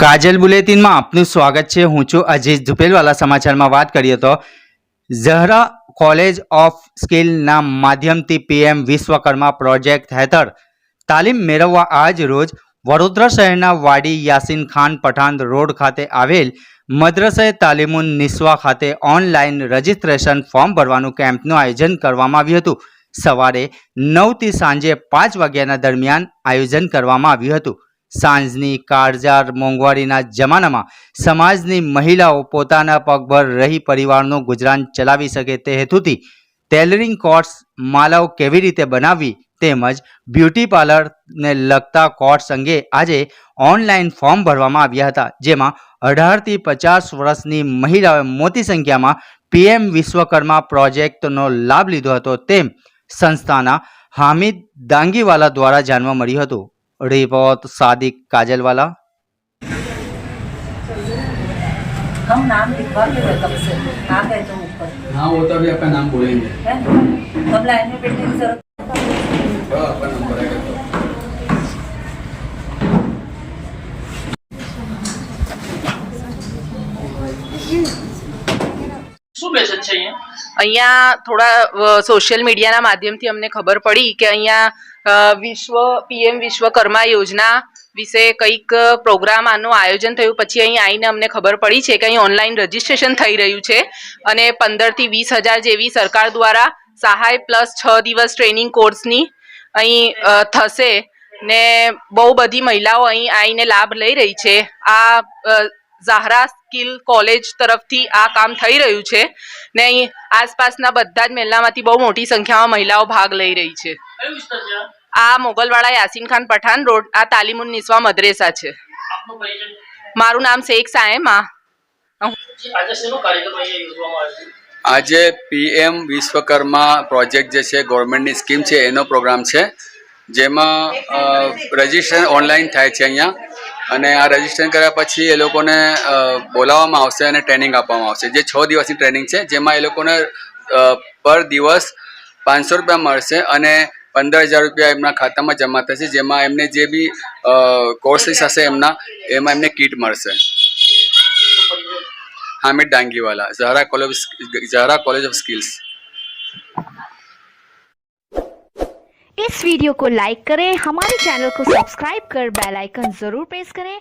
કાજલ બુલેટિનમાં આપનું સ્વાગત છે। હું છું અજીત ઝુપેલવાલા। સમાચારમાં વાત કરીએ તો ઝહરા કોલેજ ઓફ સ્કિલના માધ્યમથી પીએમ વિશ્વકર્મા પ્રોજેક્ટ હેઠળ તાલીમ મેળવવા આજ રોજ વડોદરા શહેરના વાડી યાસીન ખાન પઠાણ રોડ ખાતે આવેલ મદ્રસે તાલીમુન નિસ્વા ખાતે ઓનલાઈન રજિસ્ટ્રેશન ફોર્મ ભરવાનું કેમ્પનું આયોજન કરવામાં આવ્યું હતું। સવારે 9 થી સાંજે 5 વાગ્યાના દરમિયાન આયોજન કરવામાં આવ્યું હતું। સાંજની કાળઝાળ મોંઘવારીના જમાનામાં સમાજની મહિલાઓ પોતાના પગભર રહી પરિવારનું ગુજરાન ચલાવી શકે તે હેતુથી ટેલરિંગ કોર્સ, માલાઓ કેવી રીતે બનાવવી તેમજ બ્યુટી પાર્લરને લગતા કોર્સ અંગે આજે ઓનલાઈન ફોર્મ ભરવામાં આવ્યા હતા, જેમાં 18 થી 50 વર્ષની મહિલાઓએ મોટી સંખ્યામાં પીએમ વિશ્વકર્મા પ્રોજેક્ટનો લાભ લીધો હતો તેમ સંસ્થાના હામિદ દાંગીવાલા દ્વારા જાણવા મળ્યું હતું। रिपोर्ट सादिक काजलवाला। हम नाम लिखवा के कब से आ गए तो ऊपर। हाँ वो तो अभी आपका नाम बोलेंगे। है ना? कब लाइन में बैठने की जरूरत। आपका नंबर आएगा तो। શું મેસેજ છે અહીંયા થોડા સોશિયલ મીડિયાના માધ્યમથી અમને ખબર પડી કે અહીંયા પીએમ વિશ્વકર્મા યોજના વિશે કંઈક પ્રોગ્રામ આનું આયોજન થયું। પછી અહીં આવીને અમને ખબર પડી છે કે અહીં ઓનલાઈન રજીસ્ટ્રેશન થઈ રહ્યું છે અને 15 થી 20 હજાર જેવી સરકાર દ્વારા સહાય પ્લસ 6 દિવસ ટ્રેનિંગ કોર્સની અહીં થશે ને બહુ બધી મહિલાઓ અહીં આવીને લાભ લઈ રહી છે। આ ઝહરા સ્કિલ કોલેજ તરફથી આ કામ થઈ રહ્યું છે ને અહીં આસપાસના બધા જ મહેલામાંથી બહુ મોટી સંખ્યામાં મહિલાઓ ભાગ લઈ રહી છે। કયો વિસ્તાર છે આ મોગલવાડા યાસીન ખાન પઠાણ રોડ, આ તાલીમુન નિસ્વા મદ્રેસા છે। આપનો પરિચય? મારું નામ શેખ સાયમા। આજે શેનો કાર્યક્રમ અહીંયા યોજવામાં આવ્યો છે? આજે પીએમ વિશ્વકર્મા પ્રોજેક્ટ જે છે ગવર્મેન્ટની સ્કીમ છે એનો પ્રોગ્રામ છે, જેમાં રજિસ્ટ્રેશન ઓનલાઈન થાય છે અહીંયા અને આ રજિસ્ટ્રેશન કર્યા પછી એ લોકોને બોલાવવામાં આવશે અને ટ્રેનિંગ આપવામાં આવશે, જે 6 દિવસની ટ્રેનિંગ છે, જેમાં એ લોકોને પર દિવસ 500 રૂપિયા મળશે અને 15,000 રૂપિયા એમના ખાતામાં જમા થશે, જેમાં એમને જે બી કોર્સીસ હશે એમાં એમને કીટ મળશે। Hamid Dangiwala, Zahra college of skills. इस वीडियो को लाइक करें, हमारे चैनल को सब्सक्राइब कर बेल आइकन जरूर प्रेस करें